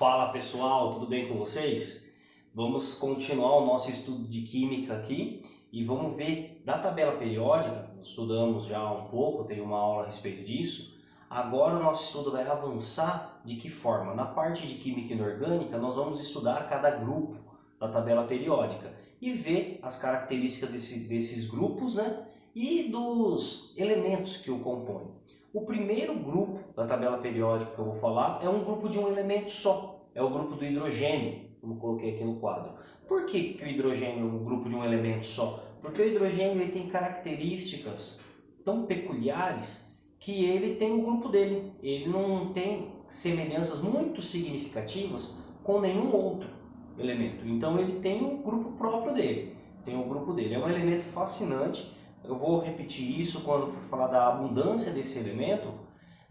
Fala pessoal, tudo bem com vocês? Vamos continuar o nosso estudo de química aqui e vamos ver da tabela periódica. Nós estudamos já um pouco, tem uma aula a respeito disso. Agora o nosso estudo vai avançar de que forma? Na parte de química inorgânica, nós vamos estudar cada grupo da tabela periódica e ver as características desses grupos, né? E dos elementos que o compõem. O primeiro grupo da tabela periódica que eu vou falar é um grupo de um elemento só, é o grupo do hidrogênio, como coloquei aqui no quadro. Por que o hidrogênio é um grupo de um elemento só? Porque o hidrogênio ele tem características tão peculiares que ele tem o grupo dele, ele não tem semelhanças muito significativas com nenhum outro elemento, então ele tem um grupo próprio dele, é um elemento fascinante. Eu vou repetir isso quando for falar da abundância desse elemento,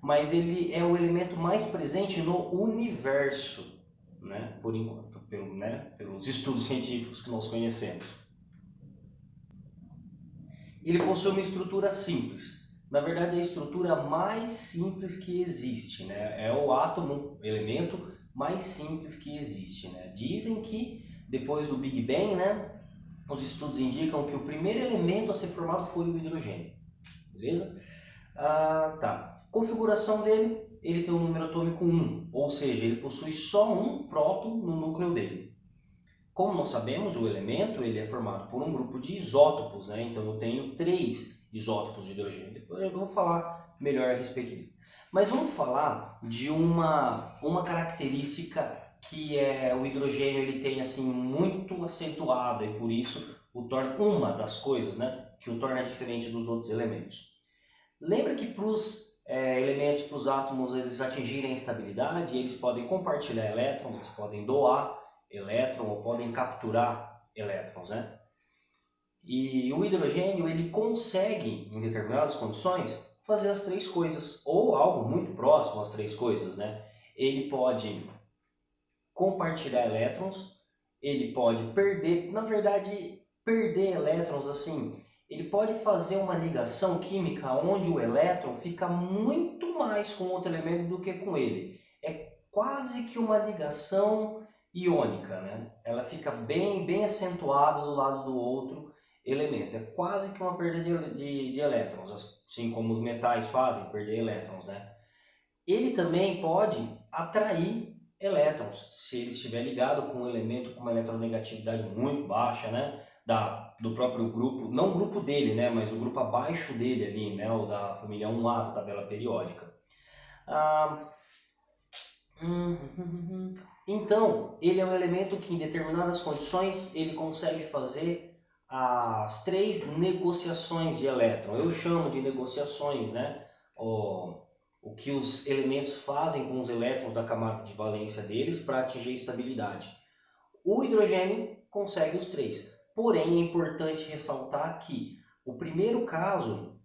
mas ele é o elemento mais presente no universo, né? Por enquanto, pelos estudos científicos que nós conhecemos. Ele possui uma estrutura simples. Na verdade, é a estrutura mais simples que existe, né? É o átomo, o elemento mais simples que existe, né? Dizem que depois do Big Bang, né? Os estudos indicam que o primeiro elemento a ser formado foi o hidrogênio, beleza? Tá. Configuração dele, ele tem um número atômico 1, ou seja, ele possui só um próton no núcleo dele. Como nós sabemos, o elemento ele é formado por um grupo de isótopos, né? Então eu tenho 3 isótopos de hidrogênio. Depois eu vou falar melhor a respeito disso. Mas vamos falar de uma característica que é o hidrogênio ele tem assim muito acentuada e por isso o torna uma das coisas, né, que o torna diferente dos outros elementos. Lembra que para os elementos, para os átomos, eles atingirem a estabilidade, eles podem compartilhar elétrons, eles podem doar elétron ou podem capturar elétrons, né? E o hidrogênio ele consegue, em determinadas condições, fazer as 3 coisas, ou algo muito próximo às 3 coisas, né? Ele pode compartilhar elétrons, ele pode perder, na verdade, perder elétrons assim, ele pode fazer uma ligação química onde o elétron fica muito mais com outro elemento do que com ele. É quase que uma ligação iônica, né? Ela fica bem acentuada do lado do outro elemento. É quase que uma perda de elétrons, assim como os metais fazem, perder elétrons, né? Ele também pode atrair elétrons, se ele estiver ligado com um elemento com uma eletronegatividade muito baixa, né? Do próprio grupo, não o grupo dele, né? Mas o grupo abaixo dele ali, né? O da família 1A da tabela periódica. Então, ele é um elemento que em determinadas condições ele consegue fazer as 3 negociações de elétron. Eu chamo de negociações, né? O que os elementos fazem com os elétrons da camada de valência deles para atingir a estabilidade. O hidrogênio consegue os 3. Porém, é importante ressaltar que o primeiro caso,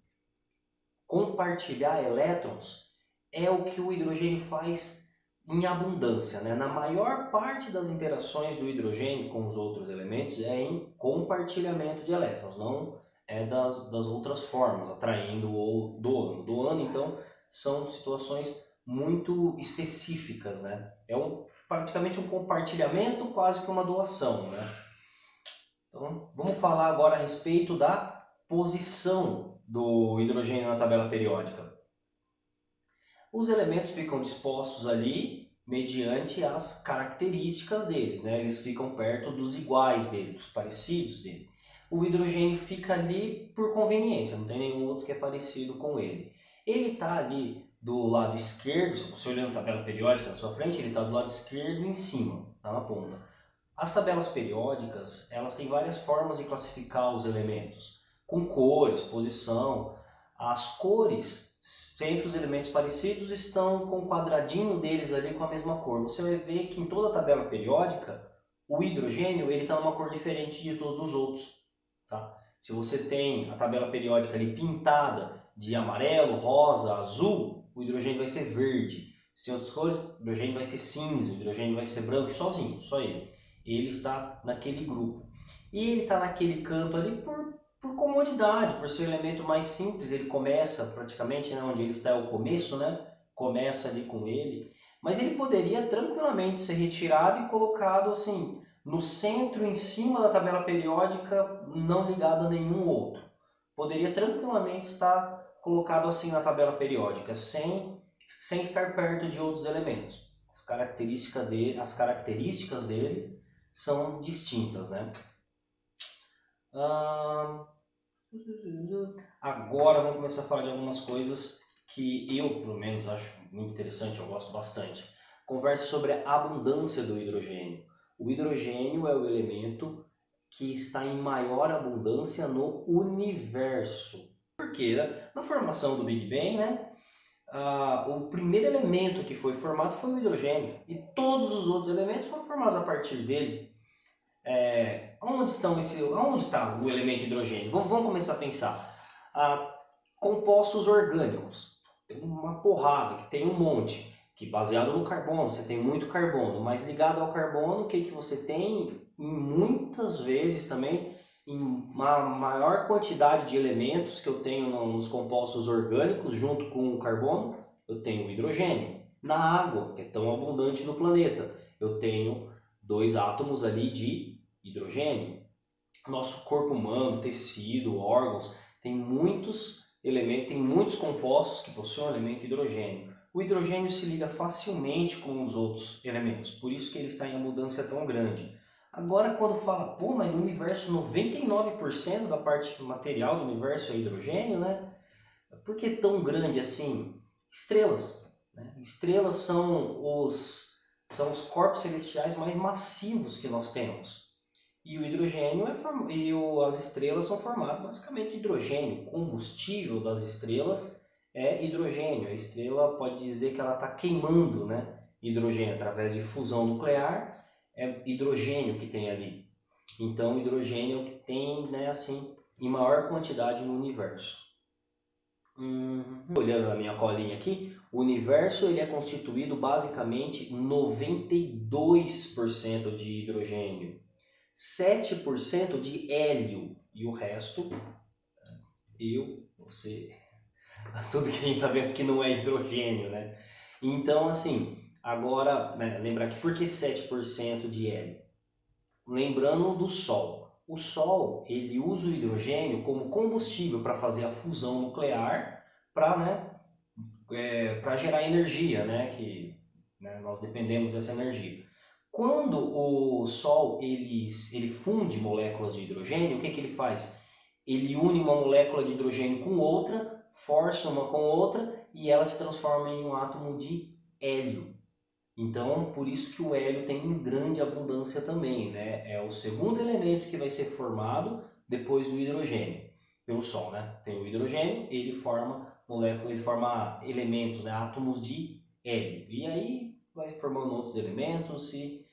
compartilhar elétrons, é o que o hidrogênio faz em abundância, né? Na maior parte das interações do hidrogênio com os outros elementos é em compartilhamento de elétrons, não é das outras formas, atraindo ou doando. Doando, então, são situações muito específicas, né? É praticamente um compartilhamento, quase que uma doação, né? Então, vamos falar agora a respeito da posição do hidrogênio na tabela periódica. Os elementos ficam dispostos ali mediante as características deles, né? Eles ficam perto dos iguais dele, dos parecidos dele. O hidrogênio fica ali por conveniência, não tem nenhum outro que é parecido com ele. Ele está ali do lado esquerdo, se você olhando a tabela periódica na sua frente, ele está do lado esquerdo em cima, está na ponta. As tabelas periódicas, elas têm várias formas de classificar os elementos, com cores, posição. As cores, sempre os elementos parecidos estão com o quadradinho deles ali com a mesma cor. Você vai ver que em toda a tabela periódica, o hidrogênio ele está numa cor diferente de todos os outros. Tá? Se você tem a tabela periódica ali pintada de amarelo, rosa, azul, o hidrogênio vai ser verde. Se outras cores, o hidrogênio vai ser cinza, o hidrogênio vai ser branco, sozinho, só ele. Ele está naquele grupo. E ele está naquele canto ali por comodidade, por ser o elemento mais simples. Ele começa praticamente, né, onde ele está é o começo, né? Começa ali com ele. mas ele poderia tranquilamente ser retirado e colocado assim no centro, em cima da tabela periódica, não ligado a nenhum outro. Poderia tranquilamente estar colocado assim na tabela periódica, sem estar perto de outros elementos. As características deles são distintas, né? Agora vamos começar a falar de algumas coisas que eu, pelo menos, acho muito interessante, eu gosto bastante. Conversa sobre a abundância do hidrogênio. O hidrogênio é o elemento que está em maior abundância no universo. Por quê? Na formação do Big Bang, né? O primeiro elemento que foi formado foi o hidrogênio e todos os outros elementos foram formados a partir dele. Onde está o elemento hidrogênio? Vamos começar a pensar. Compostos orgânicos, tem uma porrada, que tem um monte, que baseado no carbono, você tem muito carbono, mas ligado ao carbono, o que você tem? Muitas vezes também, em uma maior quantidade de elementos que eu tenho nos compostos orgânicos, junto com o carbono, eu tenho o hidrogênio. Na água, que é tão abundante no planeta, eu tenho 2 átomos ali de hidrogênio. Nosso corpo humano, tecido, órgãos, tem muitos elementos, tem muitos compostos que possuem o elemento hidrogênio. O hidrogênio se liga facilmente com os outros elementos, por isso que ele está em abundância tão grande. Agora, quando fala, pô, mas no universo 99% da parte material do universo é hidrogênio, né? Por que tão grande assim? Estrelas. Né? Estrelas são os corpos celestiais mais massivos que nós temos. E o hidrogênio as estrelas são formadas basicamente de hidrogênio. O combustível das estrelas é hidrogênio. A estrela pode dizer que ela está queimando, né, hidrogênio através de fusão nuclear. É hidrogênio que tem ali. Então, o hidrogênio é o que tem, né, assim, em maior quantidade no universo. Olhando a minha colinha aqui, o universo ele é constituído basicamente 92% de hidrogênio, 7% de hélio e o resto, você, tudo que a gente está vendo que não é hidrogênio, né? Então, assim, agora, né, lembrar que por que 7% de hélio? Lembrando do Sol. O Sol, ele usa o hidrogênio como combustível para fazer a fusão nuclear, para gerar energia, né? Que nós dependemos dessa energia. Quando o Sol ele funde moléculas de hidrogênio, o que ele faz? Ele une uma molécula de hidrogênio com outra, força uma com outra e ela se transforma em um átomo de hélio. Então, por isso que o hélio tem grande abundância também, né? É o segundo elemento que vai ser formado depois do hidrogênio pelo Sol, né? Tem o hidrogênio, ele forma elementos, né? Átomos de hélio. E aí vai formando outros elementos e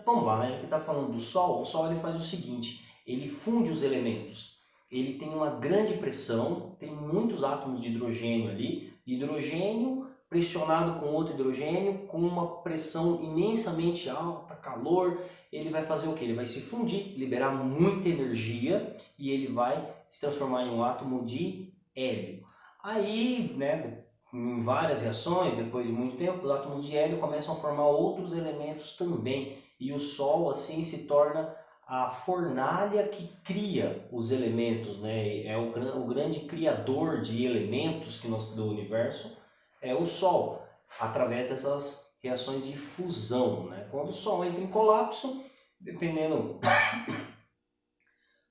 vamos lá, né? Já que está falando do Sol, o Sol ele faz o seguinte, ele funde os elementos. Ele tem uma grande pressão, tem muitos átomos de hidrogênio ali, hidrogênio pressionado com outro hidrogênio, com uma pressão imensamente alta, calor, ele vai fazer o que? Ele vai se fundir, liberar muita energia e ele vai se transformar em um átomo de hélio. Aí, né, em várias reações, depois de muito tempo, os átomos de hélio começam a formar outros elementos também e o Sol assim se torna a fornalha que cria os elementos, né? É o grande criador de elementos do universo, é o Sol, através dessas reações de fusão. Né? Quando o Sol entra em colapso,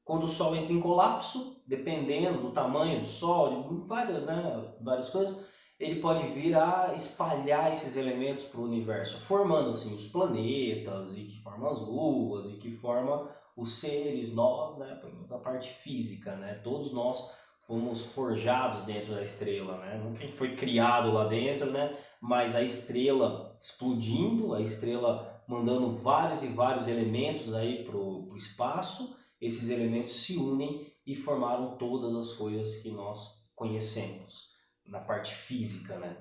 quando o Sol entra em colapso, dependendo do tamanho do Sol, de várias coisas, ele pode vir a espalhar esses elementos para o universo, formando assim os planetas, e que formam as luas, e que formam os seres, nós, né? A parte física, né? Todos nós fomos forjados dentro da estrela, né? Nunca a gente foi criado lá dentro, né? Mas a estrela explodindo, a estrela mandando vários e vários elementos aí para o espaço, esses elementos se unem e formaram todas as coisas que nós conhecemos na parte física, né?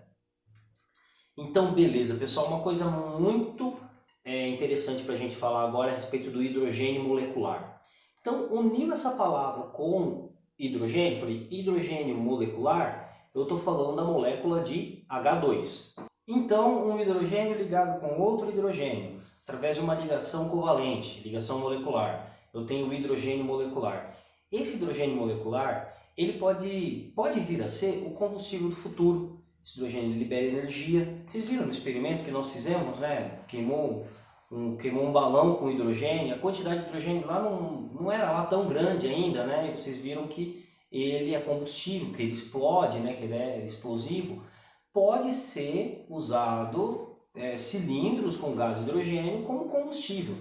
Então, beleza, pessoal, uma coisa muito interessante para a gente falar agora é a respeito do hidrogênio molecular. Então, unindo essa palavra com hidrogênio, falei hidrogênio molecular, eu estou falando da molécula de H2. Então, um hidrogênio ligado com outro hidrogênio, através de uma ligação covalente, ligação molecular, eu tenho o hidrogênio molecular. Esse hidrogênio molecular, ele pode vir a ser o combustível do futuro. Esse hidrogênio libera energia. Vocês viram no experimento que nós fizemos, né? Queimou um balão com hidrogênio, a quantidade de hidrogênio lá não era lá tão grande ainda, né? E vocês viram que ele é combustível, que ele explode, né? Que ele é explosivo. Pode ser usado cilindros com gás hidrogênio como combustível.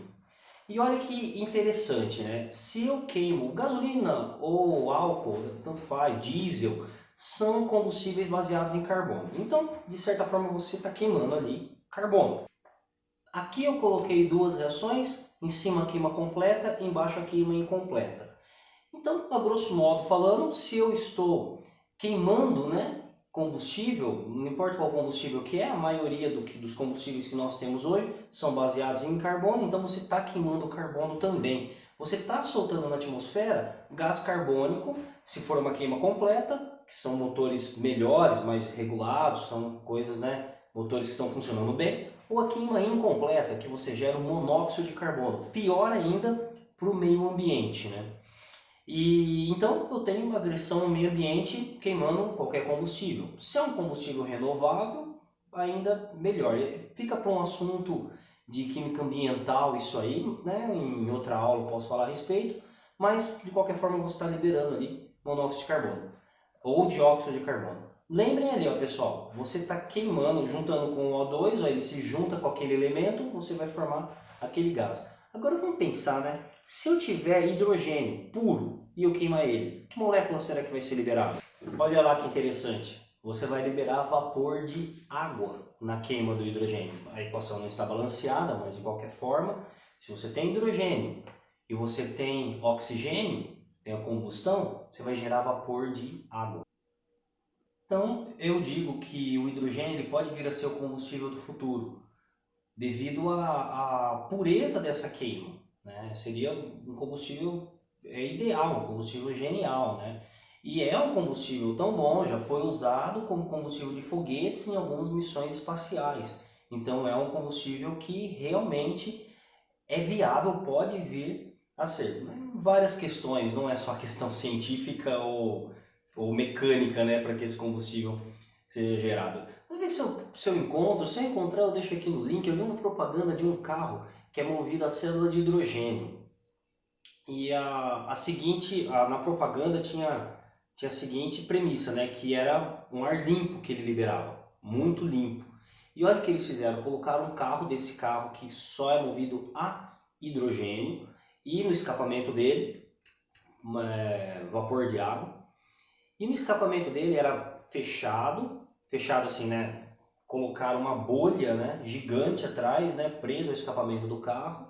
E olha que interessante, né? Se eu queimo gasolina ou álcool, tanto faz, diesel, são combustíveis baseados em carbono. Então, de certa forma, você está queimando ali carbono. Aqui eu coloquei duas reações, em cima a queima completa, embaixo a queima incompleta. Então, a grosso modo falando, se eu estou queimando, né, combustível, não importa qual combustível que é, a maioria dos combustíveis que nós temos hoje são baseados em carbono, então você está queimando carbono também. Você está soltando na atmosfera gás carbônico, se for uma queima completa, que são motores melhores, mais regulados, são coisas, né, motores que estão funcionando bem, ou a queima incompleta, que você gera um monóxido de carbono, pior ainda para o meio ambiente, né? E então eu tenho uma agressão ao meio ambiente queimando qualquer combustível. Se é um combustível renovável, ainda melhor. Fica para um assunto de química ambiental isso aí, né? Em outra aula eu posso falar a respeito, mas de qualquer forma você está liberando ali monóxido de carbono ou dióxido de carbono. Lembrem ali, ó, pessoal, você está queimando, juntando com o O2, ó, ele se junta com aquele elemento, você vai formar aquele gás. Agora vamos pensar, né? Se eu tiver hidrogênio puro e eu queimar ele, que molécula será que vai ser liberada? Olha lá que interessante. Você vai liberar vapor de água na queima do hidrogênio. A equação não está balanceada, mas de qualquer forma, se você tem hidrogênio e você tem oxigênio, tem a combustão, você vai gerar vapor de água. Então, eu digo que o hidrogênio ele pode vir a ser o combustível do futuro, devido à pureza dessa queima, né? Seria um combustível ideal, um combustível genial, né? E é um combustível tão bom, já foi usado como combustível de foguetes em algumas missões espaciais. Então é um combustível que realmente é viável, pode vir a ser. Mas várias questões, não é só questão científica ou mecânica, né, para que esse combustível seja gerado. Vou ver se eu encontro. Se eu encontrar, eu deixo aqui no link. Eu vi uma propaganda de um carro que é movido a célula de hidrogênio. E na propaganda tinha a seguinte premissa, né, que era um ar limpo que ele liberava, muito limpo. E olha o que eles fizeram, colocaram um carro desse carro que só é movido a hidrogênio e no escapamento dele, vapor de água. E no escapamento dele era fechado assim, né? Colocaram uma bolha, né, gigante atrás, né, preso ao escapamento do carro.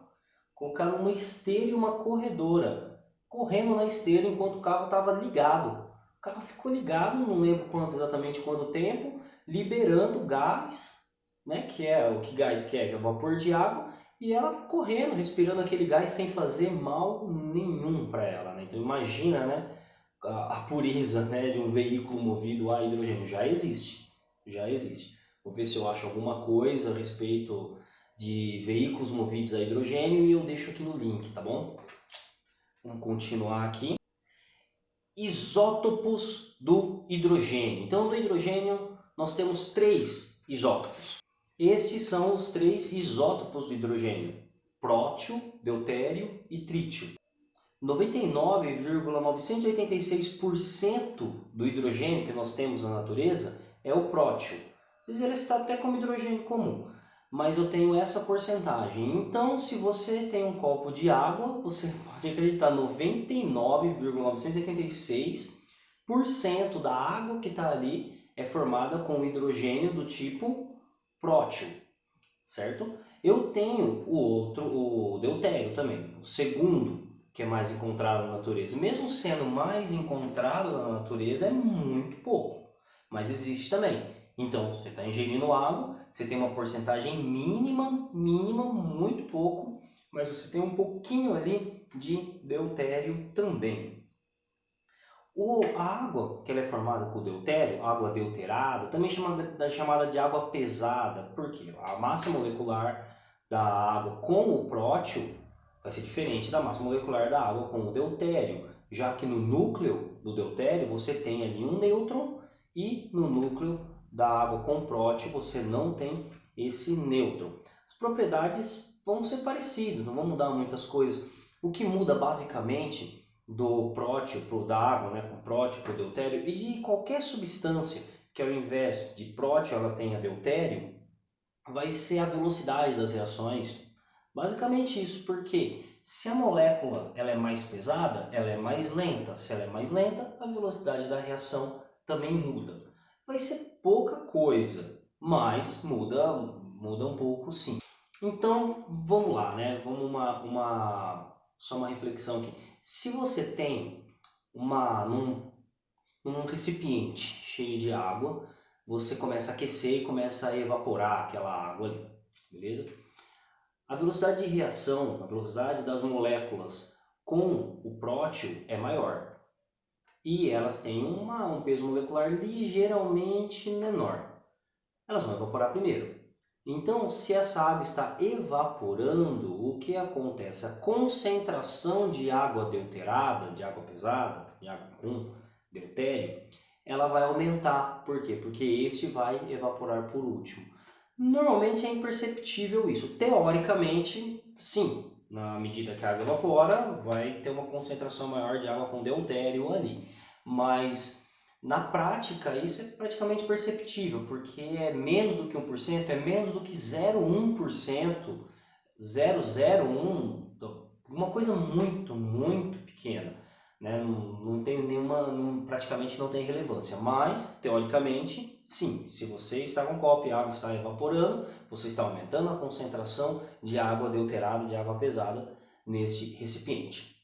Colocaram uma esteira e uma corredora, correndo na esteira enquanto o carro estava ligado. O carro ficou ligado, não lembro exatamente quanto tempo, liberando gás, né, que é o que gás que é vapor de água, e ela correndo, respirando aquele gás sem fazer mal nenhum para ela, né? Então imagina, né, a pureza, né, de um veículo movido a hidrogênio. Já existe, já existe. Vou ver se eu acho alguma coisa a respeito de veículos movidos a hidrogênio e eu deixo aqui no link, tá bom? Vamos continuar aqui. Isótopos do hidrogênio. Então, no hidrogênio nós temos 3 isótopos. Estes são os 3 isótopos do hidrogênio: prótio, deutério e trítio. 99,986% do hidrogênio que nós temos na natureza é o prótio. Às vezes ele está até como hidrogênio comum, mas eu tenho essa porcentagem. Então, se você tem um copo de água, você pode acreditar 99,986% da água que está ali é formada com hidrogênio do tipo prótio, certo? Eu tenho o deutério também, o segundo que é mais encontrado na natureza. Mesmo sendo mais encontrado na natureza, é muito pouco, mas existe também. Então, você está ingerindo água, você tem uma porcentagem mínima, muito pouco, mas você tem um pouquinho ali de deutério também. A água que ela é formada com o deutério, água deuterada, também chamada de água pesada, porque a massa molecular da água com o prótio vai ser diferente da massa molecular da água com o deutério, já que no núcleo do deutério você tem ali um nêutron e no núcleo da água com prótio você não tem esse nêutron. As propriedades vão ser parecidas, não vão mudar muitas coisas. O que muda basicamente do prótio da água, né, com prótio para o deutério, e de qualquer substância que ao invés de prótio ela tenha deutério, vai ser a velocidade das reações. Basicamente isso, porque se a molécula ela é mais pesada, ela é mais lenta. Se ela é mais lenta, a velocidade da reação também muda. Vai ser pouca coisa, mas muda um pouco sim. Então, vamos lá, né? Vamos só uma reflexão aqui. Se você tem num recipiente cheio de água, você começa a aquecer e começa a evaporar aquela água ali, beleza? A velocidade de reação, a velocidade das moléculas com o prótio é maior. E elas têm um peso molecular ligeiramente menor. Elas vão evaporar primeiro. Então, se essa água está evaporando, o que acontece? A concentração de água deuterada, de água pesada, de água com deutério, ela vai aumentar. Por quê? Porque este vai evaporar por último. Normalmente é imperceptível isso. Teoricamente, sim. Na medida que a água evapora, vai ter uma concentração maior de água com deutério ali. Mas na prática, isso é praticamente perceptível, porque é menos do que 1%, é menos do que 0,1%, 0,01%, uma coisa muito, muito pequena. Né? Não tem praticamente não tem relevância, mas, teoricamente, sim, se você está com um copo e a água está evaporando, você está aumentando a concentração de água deuterada, de água pesada, neste recipiente.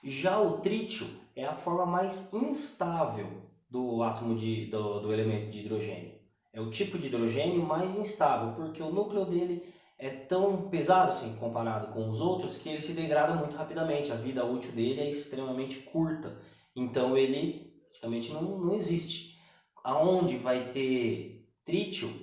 Já o trítio é a forma mais instável do átomo do elemento de hidrogênio. É o tipo de hidrogênio mais instável, porque o núcleo dele é tão pesado assim, comparado com os outros, que ele se degrada muito rapidamente. A vida útil dele é extremamente curta. Então ele praticamente não existe. Aonde vai ter trítio?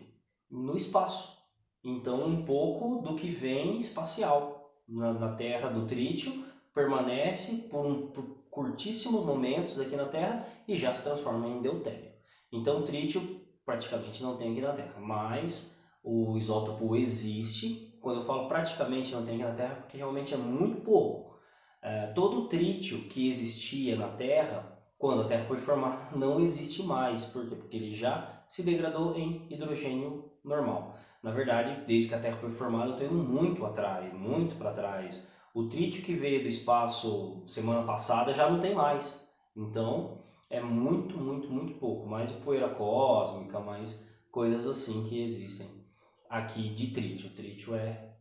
No espaço. Então um pouco do que vem espacial. Na Terra do trítio permanece por curtíssimos momentos aqui na Terra e já se transforma em deutério. Então, o trítio praticamente não tem aqui na Terra, mas o isótopo existe. Quando eu falo praticamente não tem aqui na Terra, porque realmente é muito pouco. Todo o trítio que existia na Terra, quando a Terra foi formada, não existe mais. Por quê? Porque ele já se degradou em hidrogênio normal. Na verdade, desde que a Terra foi formada, eu estou indo muito atrás, muito para trás. O trítio que veio do espaço semana passada já não tem mais. Então, é muito, muito, muito pouco. Mais poeira cósmica, mais coisas assim que existem aqui de trítio. O trítio é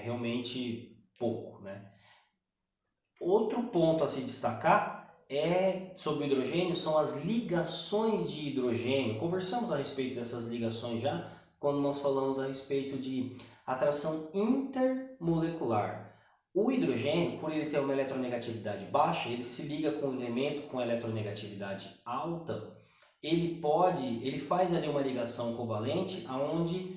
realmente pouco, né? Outro ponto a se destacar sobre o hidrogênio são as ligações de hidrogênio. Conversamos a respeito dessas ligações já quando nós falamos a respeito de atração intermolecular. O hidrogênio, por ele ter uma eletronegatividade baixa, ele se liga com um elemento com eletronegatividade alta, ele faz ali uma ligação covalente onde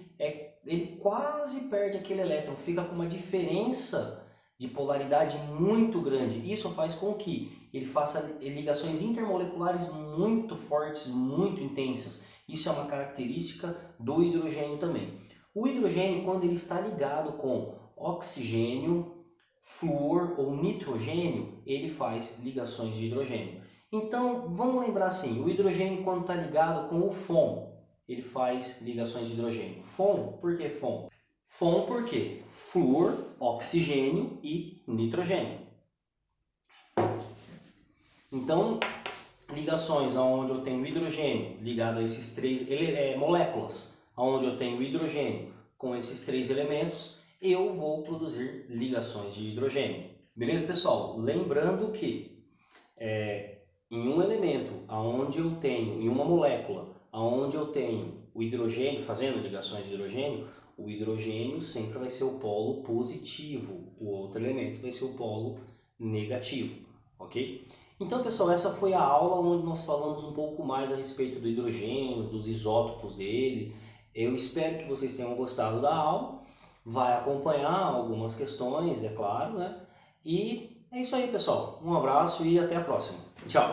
ele quase perde aquele elétron, fica com uma diferença de polaridade muito grande. Isso faz com que ele faça ligações intermoleculares muito fortes, muito intensas. Isso é uma característica do hidrogênio também. O hidrogênio, quando ele está ligado com oxigênio, flúor ou nitrogênio, ele faz ligações de hidrogênio. Então, vamos lembrar assim, o hidrogênio quando está ligado com o FON, ele faz ligações de hidrogênio. FON, por que FON? FON por quê? Flúor, oxigênio e nitrogênio. Então, ligações onde eu tenho hidrogênio ligado a esses três moléculas, onde eu tenho hidrogênio com esses três elementos, eu vou produzir ligações de hidrogênio. Beleza, pessoal? Lembrando que em um elemento, em uma molécula, onde eu tenho o hidrogênio, fazendo ligações de hidrogênio, o hidrogênio sempre vai ser o polo positivo, o outro elemento vai ser o polo negativo, ok? Então, pessoal, essa foi a aula onde nós falamos um pouco mais a respeito do hidrogênio, dos isótopos dele. Eu espero que vocês tenham gostado da aula. Vai acompanhar algumas questões, é claro, né? E é isso aí, pessoal. Um abraço e até a próxima. Tchau!